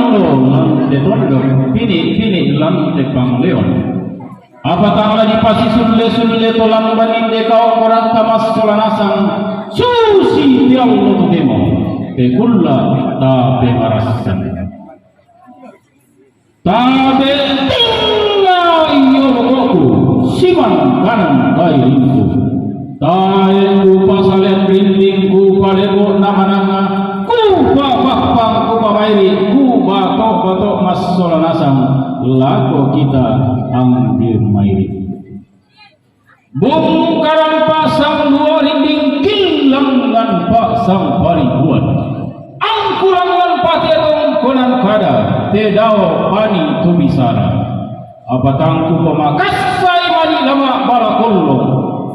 Diallo lan detondo pini lan depang leon apatang lagi pasi sulle tolang banin dekau orang tamas solanasang susi Diallo tu demo pekulla ta bemarasan tabe tinggal iyo boku siman kanan bayiku taeku pasalen rindingku paleko namananga ku bakpang ku bairi ku batok mas solanasang lako kita ambil mairi bongkaran pasang dua rinding kilangan pasang paribuan angkulangan paterong konan kada tedao pani tubisara apatangku pemakasai mani lama barakollo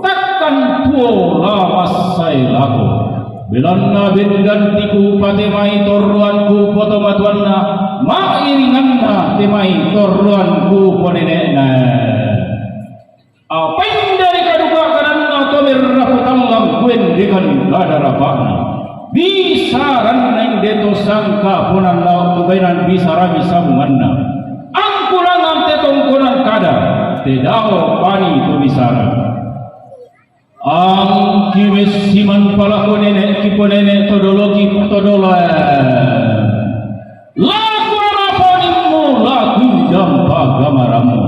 takkan tuo lamas sai lako belanna bengantiku patemai torruanku potomatuanna mairinganna temai torruanku ponenekna apain dari kaduka karanna tomirrahu tallang kuen dengan kadarapana bisaran neng deto sangka ponan lau tubainan bisara bisamunganna angkulangan tetong konan kada tedao pani tu bisara ang kiwes siman pala ko nenek kipo nenek todologi todola laku raponimu laku jampa gamaramu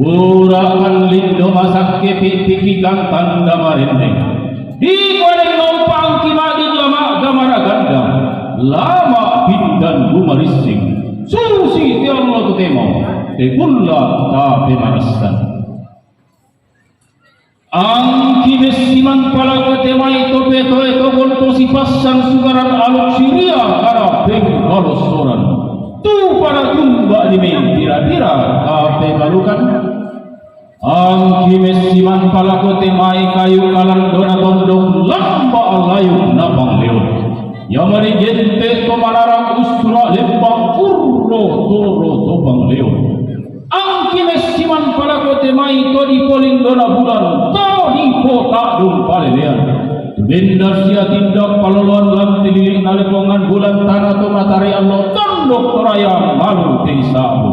burakan lindo masak kepi pikikan tanda marende di kodeng nompang kimadi lama gamara gandam lama pindan gumarising susi Diallo tu temo tekulla ta pemarasan ang kinesiman pala ko temai tope toe togol to si pasang sugaran aluk siria kara peng kolosoran tu para jumba di men tira-tira kape balukan ang kinesiman pala ko temai kayu kalan dona tondong lamba alayu napang leon yamari gente to malarang ustura lembang urro toro tobang leon ang kinesiman pala ko temai to di poling dona bulan di kota dum palelean bendar sia tindak paloluan lam tililik nalepongan bulan tanah to matari Allah tandok toraya malu teisabu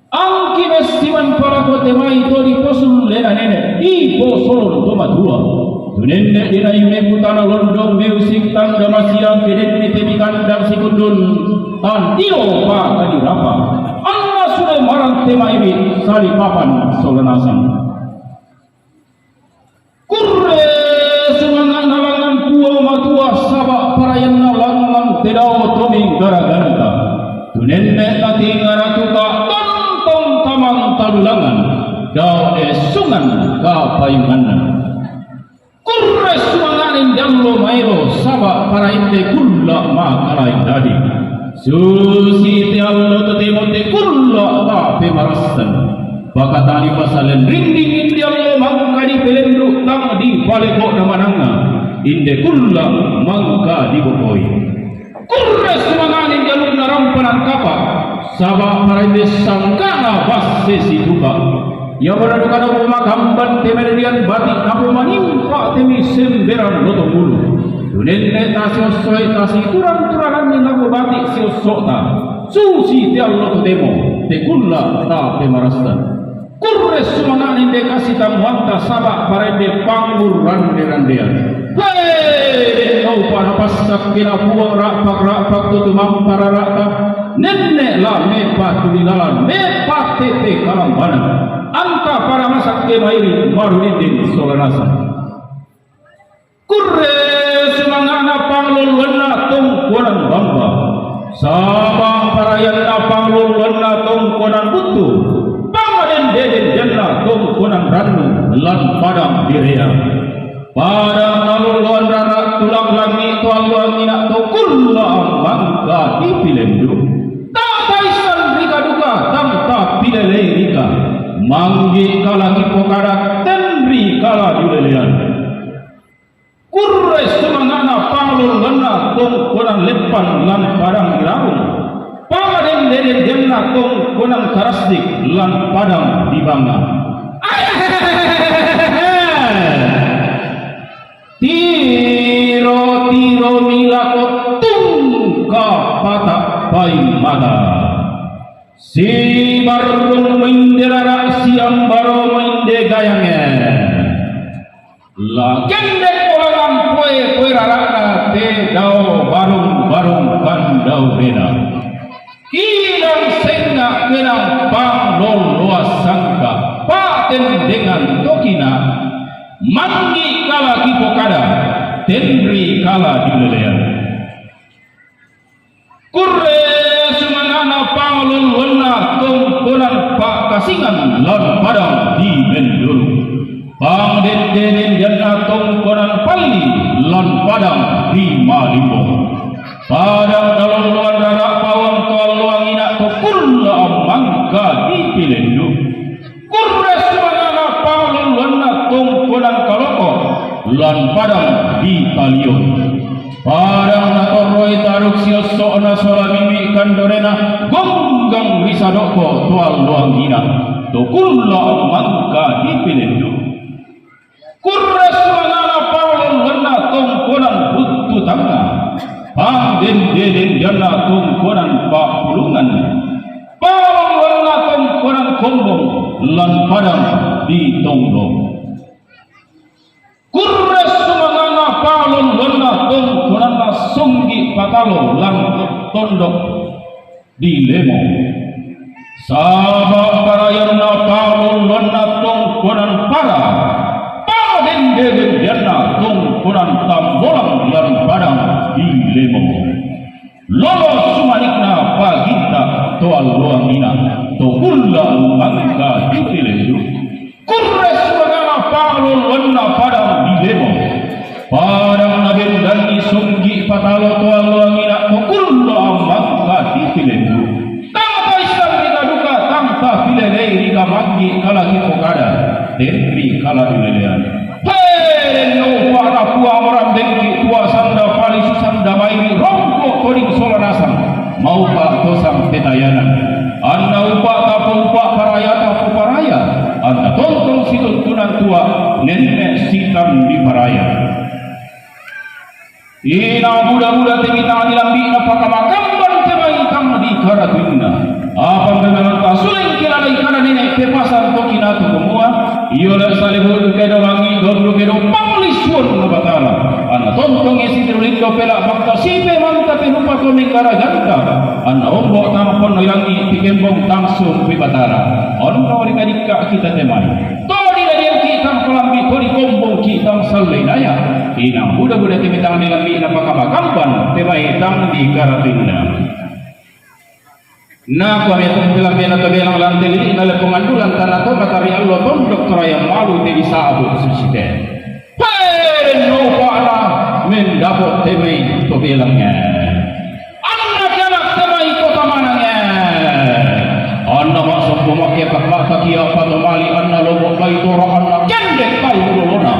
angki mestiman para kote mai to di posul lena nene di posul to matua tunenne dina yume putana londong music tanda masia keden temi kandang sikundun tan tio pa kadi rapa Allah sudah marang tema ini sali papan solanasang kurre semangat nalangan tua matua sabak parayan nalangan tedao tomi gara-garanta tunenne tati ngaratuka tantong tamang talulangan dao esungan kapayunganan kurre semanganin Diallo mairo sabak parayan te kulla makalain dadi susi Diallo tetemo te kulla ta pemarasan bakatani pasalen rinding Diallo mangka di pelenduk tang di paleko namananga inde kulla mangka di bokoi kurre semanganin jalur narampanan kapa sabak parende sangkana basse situka ya beradu kada makamban temelian batik kapu manimpa temi semberan loto bulu dunenne tasi osoi tasi turang-turangan ni lagu batik si osota susi Diallo temo te kulla ta pemarastan kurre sumanani de kasih tamuanta sabak parende pangur rande-randean hei kau pada pasak kena buang rapak tutu mampara rata nenek lah mepa tulilalan mepa tete kalam bana angka para masak kemairi baru ini solanasa kurre sumangana panglul wena tongkonan bamba sabang parayan panglul wena tongkonan butu deden jannah tum kunang ranu lan padang direa padang naluluan rara tulang langi tuan luang ina to kulla mangka dipilendu tak paisan rika duka tam tak pilele rika manggi kala kipokara tenri kala dulelean kurre semangana panglul lana tum kunang lepan lan padang iraung pamaden deden jannah tum kunang karasdik lan padang dibangga tiro milako tungka patah paing mata si barung menderara siang baru mende gayangnya la kendek olangan poe rarana te dau barung kandau rena kirang senga kenang pang luas sangka paten dengan tokina manggi kala kipokada tenri kala dilelean kurre sumangana panglun wena tungkulan pak kasingan lan padang di menduru pang den jana tungkulan pali lan padang di malimbong padang dalon luar darak pawang tol luang ina to kurla mangka di pilendu kurre sumangana panglun wena tungkulan kaloko lan padang di talion padang natoroi taruk sioso na sola mimi kandorena gonggang risadoko tual luang ina to kulla mangka di pilendu kurres manana paulun wena tongkonan butu tangga pang den jana tongkonan pakpulungan paulun wena tongkonan kombong lan padang di tonglong kurres sumangana palon wena tongkonan sunggi patalo lan tondok di lemo sabak parayana palon wena tongkonan para paden jana tongkonan tambolang lan padang di lemo lolo sumanikna pagita toal luang ina to kulla mangka di pilendu kurres sumangana palon wena padang di lemo padang nabil dan isunggi patalo toal luang ina to kulla mangka di pilendu tanpa islam kita duka tanpa pilelei rika manggi kala kipokada tenri kala dilelean hei no para pua orang dengki tua sanda pali susanda mairi rongko toring solanasam mau pak tosam petayanan anda upa tapu upa paraya tapu paraya anda tontong situtunan tua nenek sitam di paraya ina budak-budak temita dilambi na pakamakamban temai tam di karatuna apa memang tasuleng kira ikana nenek pepasan tokina tu semua iola salibul kedo langi dobru kedo panglisuan nabatala ana tontong esi terulindo pela bakta sipe manta penupa koming karaganta ana ombo tampon langi pikembong tangsung pibatara onno rikadika kita temai tori ladian kita kolambi tori kombong kita sallenaya inang budak-budak timitang dilambi na pakamakamban temai tam di karatuna na kami itu bilang atau bilang lantai ini nale pengandulan tanah to matari Allah tondok terayam malu di sabut susite hei no para mendapot temai to bilangnya anak temai kota mananya anda masuk pemakai pakmata kia patomali anda lobok bayi toro anda kendek bayi ulona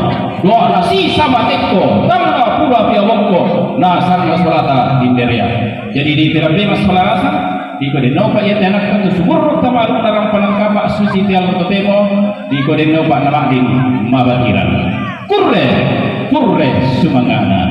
doa nasi sama teko tanpa pula piawongko nasar masalata di teria jadi di terapi masalahasa di kode nopa ya anak itu subur tamaru tarang penangkap suci tiang totemo di kode nopa nama din mabatiran kurre sumangana